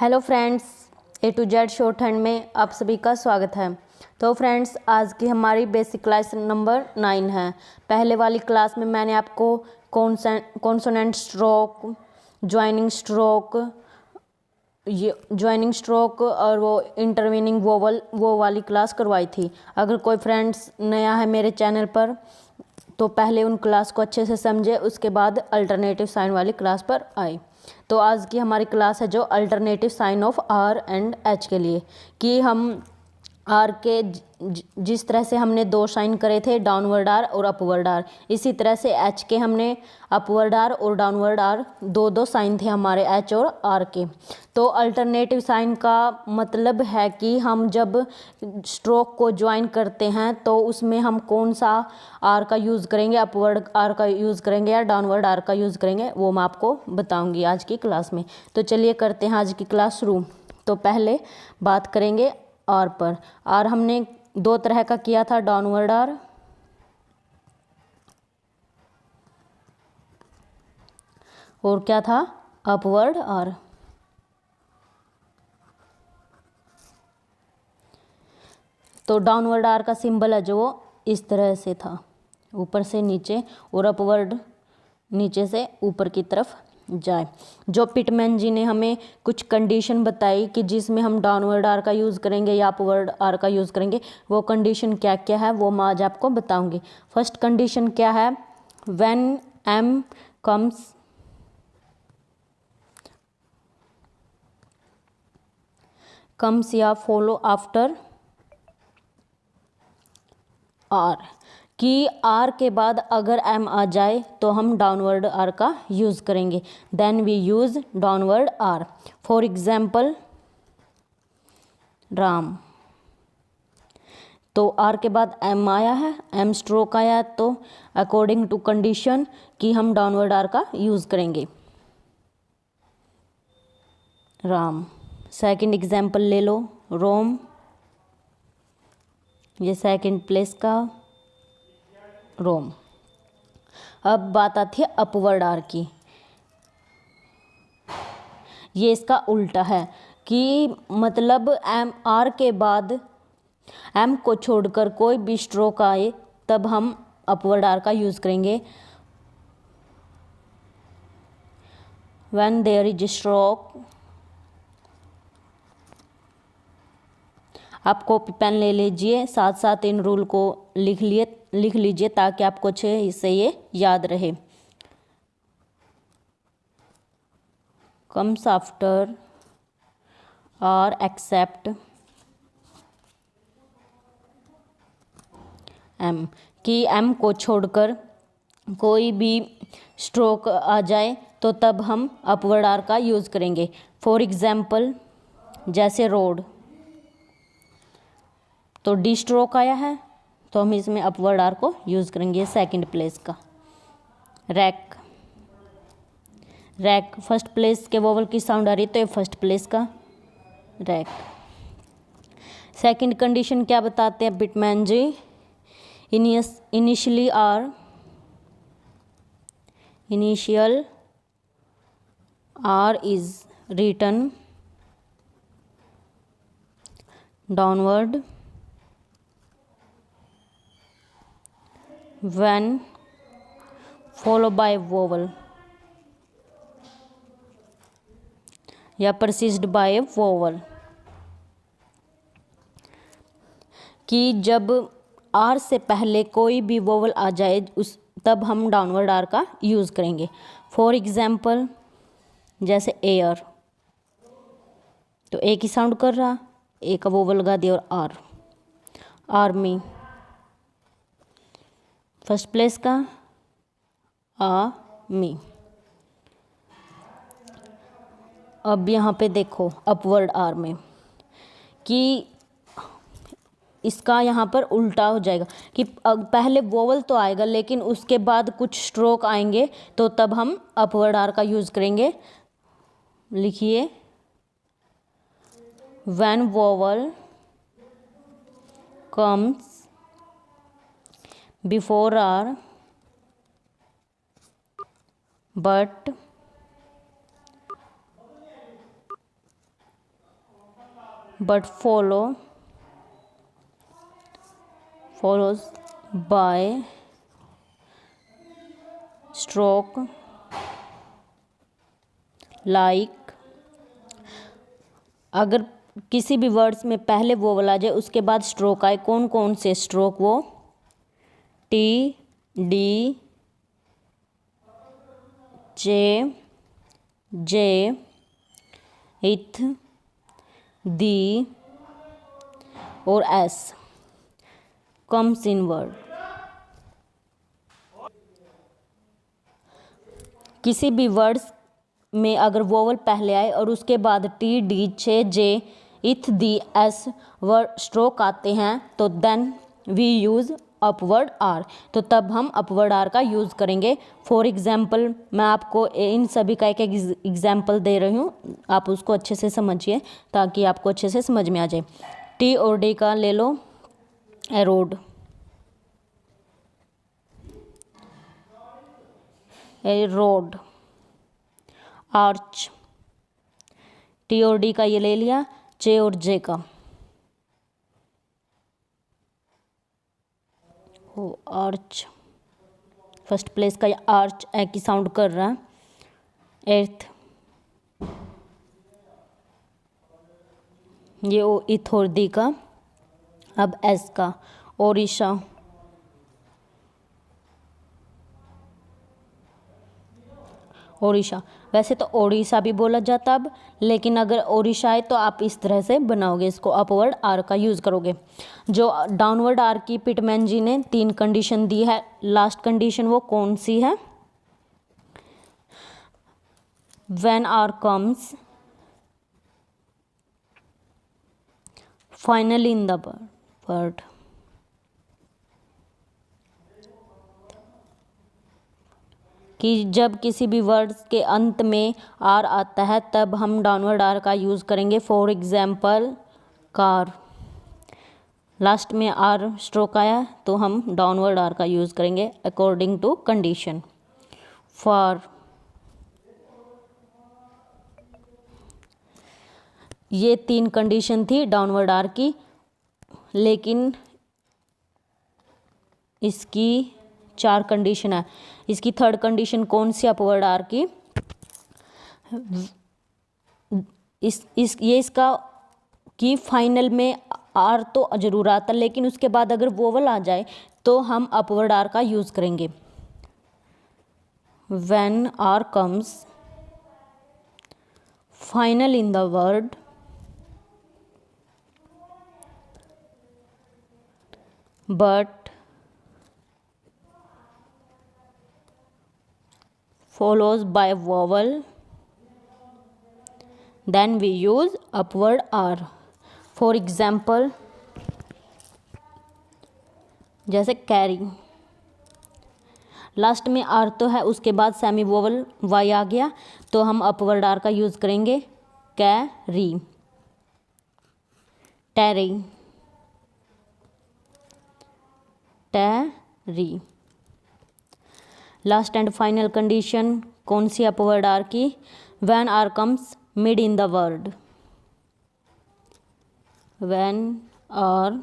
Hello friends, A to Z shorthand में आप सभी का स्वागत है। तो फ्रेंड्स, आज की हमारी बेसिक क्लास नंबर 9 है। पहले वाली क्लास में मैंने आपको कॉन्सोनेंट स्ट्रोक, ज्वाइनिंग स्ट्रोक और वो इंटरवीनिंग वोवल वो वाली क्लास करवाई थी। अगर कोई फ्रेंड्स नया है मेरे चैनल पर तो पहले उन क्लास को अच्छे से समझे, उसके बाद अल्टरनेटिव साइन वाली क्लास पर आए। तो आज की हमारी क्लास है जो alternative sign of R and H के लिए, कि हम आर के जिस तरह से हमने दो साइन करे थे, डाउनवर्ड आर और अपवर्ड आर, इसी तरह से एच के हमने अपवर्ड आर और डाउनवर्ड आर दो साइन थे हमारे एच और आर के। तो अल्टरनेटिव साइन का मतलब है कि हम जब स्ट्रोक को ज्वाइन करते हैं तो उसमें हम कौन सा आर का यूज़ करेंगे, अपवर्ड आर का यूज़ करेंगे या डाउनवर्ड आर का यूज़ करेंगे, वो मैं आपको बताऊंगी आज की क्लास में। तो चलिए करते हैं आज की क्लास शुरू। तो पहले बात करेंगे आर पर। आर हमने दो तरह का किया था, डाउनवर्ड आर और क्या था, अपवर्ड आर। तो डाउनवर्ड आर का सिंबल है जो वो इस तरह से था, ऊपर से नीचे, और अपवर्ड नीचे से ऊपर की तरफ जाए। जो पिटमैन जी ने हमें कुछ कंडीशन बताई कि जिसमें हम डाउनवर्ड आर का यूज़ करेंगे या अपवर्ड आर का यूज़ करेंगे, वो कंडीशन क्या क्या है वो मैं आज आपको बताऊंगी। फर्स्ट कंडीशन क्या है, व्हेन एम कम्स या फॉलो आफ्टर आर, कि आर के बाद अगर एम आ जाए तो हम डाउनवर्ड आर का यूज़ करेंगे, then we use downward R. For example Ram. तो आर के बाद एम आया है, एम स्ट्रोक आया है, तो अकॉर्डिंग टू कंडीशन कि हम डाउनवर्ड आर का यूज़ करेंगे, राम। सेकंड एग्जाम्पल ले लो, रोम, ये सेकंड प्लेस का रोम। अब बात आती है अपवर्ड आर की। ये इसका उल्टा है कि मतलब एम आर के बाद एम को छोड़कर कोई भी स्ट्रोक आए तब हम अपवर्ड आर का यूज़ करेंगे। व्हेन देयर इज स्ट्रोक, आप कॉपी पेन ले लीजिए, साथ साथ इन रूल को लिख लीजिए ताकि आपको अच्छे से ये याद रहे। कम्स आफ्टर और एक्सेप्ट एम, कि एम को छोड़कर कोई भी स्ट्रोक आ जाए तो तब हम अपवर्ड आर का यूज़ करेंगे। फॉर एग्जाम्पल जैसे रोड, तो डी स्ट्रोक आया है तो हम इसमें अपवर्ड आर को यूज़ करेंगे, सेकंड प्लेस का। रैक, रैक फर्स्ट प्लेस के वोवल की साउंड आ रही है तो ये फर्स्ट प्लेस का रैक। सेकंड कंडीशन क्या बताते हैं Pitman ji, initial R is written downward when followed by vowel या persisted by a vowel, कि जब आर से पहले कोई भी वोवल आ जाए उस तब हम डाउनवर्ड आर का यूज़ करेंगे। फॉर एग्जाम्पल जैसे एयर, तो एक ही साउंड कर रहा, एक का वोवल लगा दिया, और आर। आर्मी फर्स्ट प्लेस का आ मी। अब यहाँ पे देखो अपवर्ड आर में कि इसका यहाँ पर उल्टा हो जाएगा कि पहले वोवल तो आएगा लेकिन उसके बाद कुछ स्ट्रोक आएंगे तो तब हम अपवर्ड आर का यूज़ करेंगे। लिखिए, when vowel comes before R but but follows by stroke like। अगर किसी भी वर्ड्स में पहले वोवल आ जाए उसके बाद स्ट्रोक आए, कौन कौन से स्ट्रोक? वो टी, डी, जे, इथ, दी और एस कम्स इन वर्ड। किसी भी वर्ड्स में अगर वोवल पहले आए और उसके बाद टी, डी, जे, इथ, दी, एस वर्ड स्ट्रोक आते हैं तो then we use upward R, तो तब हम अपवर्ड आर का यूज़ करेंगे। फॉर एग्जाम्पल मैं आपको इन सभी का एक एग्जाम्पल दे रही हूँ, आप उसको अच्छे से समझिए ताकि आपको अच्छे से समझ में आ जाए। टी और डी का ले लो, एरोड, रोड, आर्च। टी और डी का ये ले लिया, जे और जे का ओ आर्च, फर्स्ट प्लेस का आर्च एक ही साउंड कर रहा है। एर्थ, ये ओ इथ और दी का। अब एस का ओडिशा, ओडिशा, वैसे तो ओडिशा भी बोला जाता अब, लेकिन अगर ओडिशा है तो आप इस तरह से बनाओगे, इसको अपवर्ड आर का यूज़ करोगे। जो डाउनवर्ड आर की पिटमैन जी ने 3 कंडीशन दी है, लास्ट कंडीशन वो कौन सी है? When R comes finally in the word, कि जब किसी भी वर्ड के अंत में आर आता है तब हम डाउनवर्ड आर का यूज़ करेंगे। फॉर एग्जाम्पल कार, लास्ट में आर स्ट्रोक आया तो हम डाउनवर्ड आर का यूज़ करेंगे अकॉर्डिंग टू कंडीशन। फॉर, ये 3 कंडीशन थी डाउनवर्ड आर की, लेकिन इसकी 4 कंडीशन है। इसकी 3rd कंडीशन कौन सी अपवर्ड आर की? ये इसका कि फाइनल में आर तो जरूर आता, लेकिन उसके बाद अगर वोवल आ जाए तो हम अपवर्ड आर का यूज़ करेंगे। When R comes final in the word, but follows by vowel, then we use upward r। for example जैसे कैरी, लास्ट में आर तो है, उसके बाद सेमी वोवल वाई आ गया तो हम अपवर्ड आर का यूज़ करेंगे। Carry, tarry, tarry. Last and final condition कौन सी अपवर्ड आर की? When R comes mid in the word, when R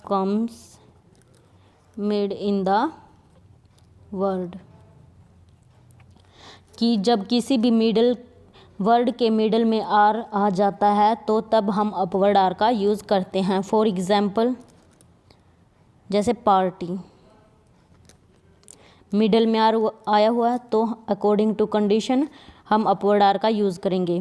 comes mid in the word, कि जब किसी भी मिडल वर्ड के मिडल में आर आ जाता है तो तब हम अपवर्ड आर का यूज़ करते हैं। फॉर एग्जाम्पल जैसे पार्टी, मिडल में आर आया हुआ है तो अकॉर्डिंग टू कंडीशन हम अपवर्ड आर का यूज़ करेंगे।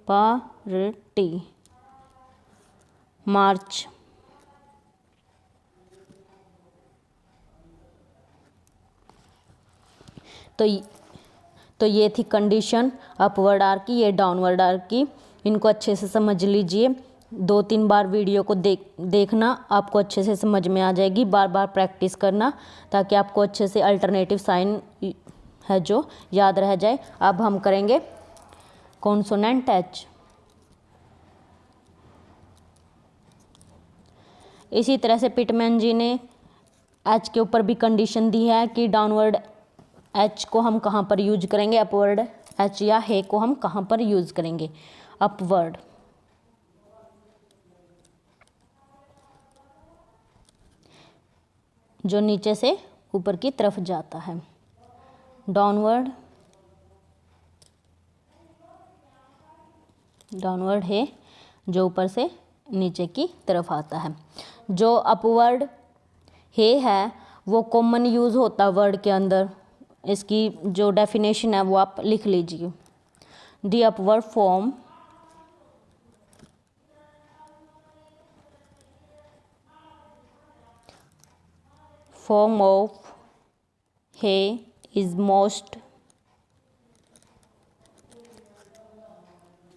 पार्टी, मार्च, तो ये थी कंडीशन अपवर्ड आर की, ये डाउनवर्ड आर की। इनको अच्छे से समझ लीजिए, 2-3 बार वीडियो को देखना, आपको अच्छे से समझ में आ जाएगी। बार बार प्रैक्टिस करना ताकि आपको अच्छे से अल्टरनेटिव साइन है जो याद रह जाए। अब हम करेंगे कॉन्सोनेंट एच। इसी तरह से पिटमैन जी ने एच के ऊपर भी कंडीशन दी है कि डाउनवर्ड एच को हम कहाँ पर यूज करेंगे, अपवर्ड एच या हे को हम कहाँ पर यूज़ करेंगे, अपवर्ड। जो नीचे से ऊपर की तरफ जाता है, डाउनवर्ड, डाउनवर्ड है जो ऊपर से नीचे की तरफ आता है। जो अपवर्ड है वो कॉमन यूज़ होता है वर्ड के अंदर, इसकी जो डेफिनेशन है वो आप लिख लीजिए। The upward form of he is most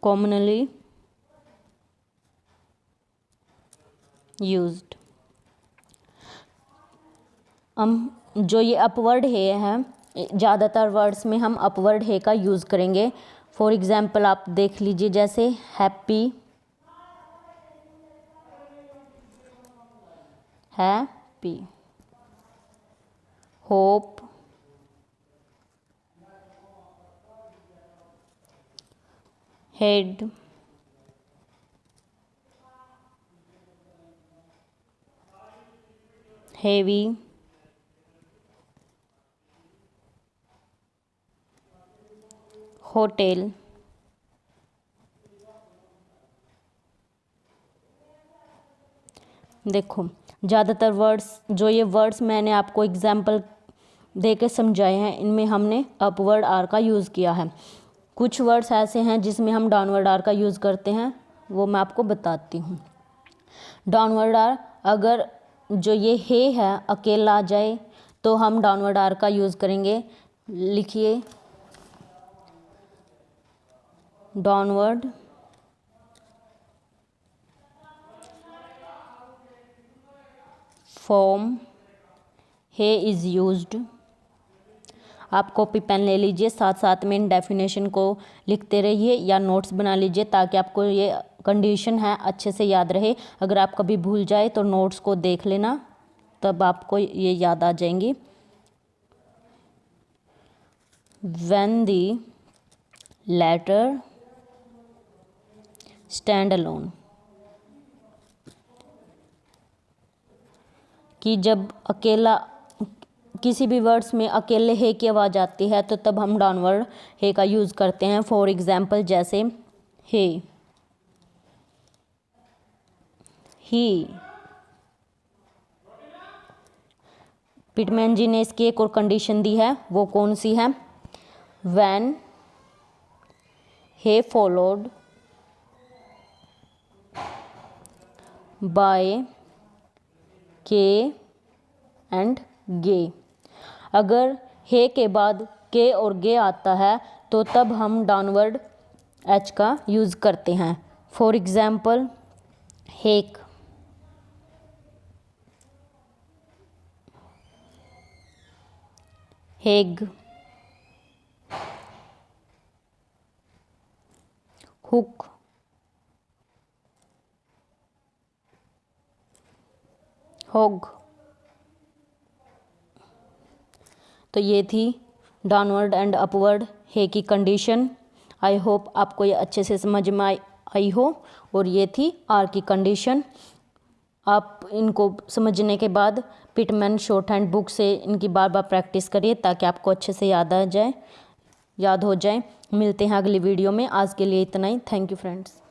commonly used। हम जो ये अपवर्ड है ज़्यादातर वर्ड्स में हम अपवर्ड है का यूज़ करेंगे। फॉर एग्जाम्पल आप देख लीजिए, जैसे happy, happy, hope, head, heavy, hotel, देखो ज़्यादातर वर्ड्स, जो ये वर्ड्स मैंने आपको एग्जाम्पल दे के समझाए हैं, इनमें हमने अपवर्ड आर का यूज़ किया है। कुछ वर्ड्स ऐसे हैं जिसमें हम डाउनवर्ड आर का यूज़ करते हैं, वो मैं आपको बताती हूँ। डाउनवर्ड आर, अगर जो ये है अकेला आ जाए तो हम डाउनवर्ड आर का यूज़ करेंगे। लिखिए, downward form H is used. आप कॉपी पेन ले लीजिए, साथ साथ में इन डेफिनेशन को लिखते रहिए या नोट्स बना लीजिए ताकि आपको ये कंडीशन है अच्छे से याद रहे। अगर आप कभी भूल जाए तो नोट्स को देख लेना, तब आपको ये याद आ जाएंगी। When the letter stand alone, कि जब अकेला किसी भी वर्ड्स में अकेले है की आवाज़ आती है तो तब हम डाउनवर्ड है का यूज़ करते हैं। फॉर एग्जाम्पल जैसे हे, ही। पिटमैन जी ने इसकी एक और कंडीशन दी है, वो कौन सी है? व्हेन हे फॉलोड बाय के एंड गे। अगर हे के बाद के और गे आता है तो तब हम डाउनवर्ड एच का यूज़ करते हैं। For example hake, Hague, hook, hog. तो ये थी डाउनवर्ड एंड अपवर्ड है की कंडीशन। आई होप आपको ये अच्छे से समझ में आई हो। और ये थी आर की कंडीशन। आप इनको समझने के बाद पिटमैन शॉर्टहैंड बुक से इनकी बार बार प्रैक्टिस करिए ताकि आपको अच्छे से याद हो जाए। मिलते हैं अगली वीडियो में। आज के लिए इतना ही। Thank you friends.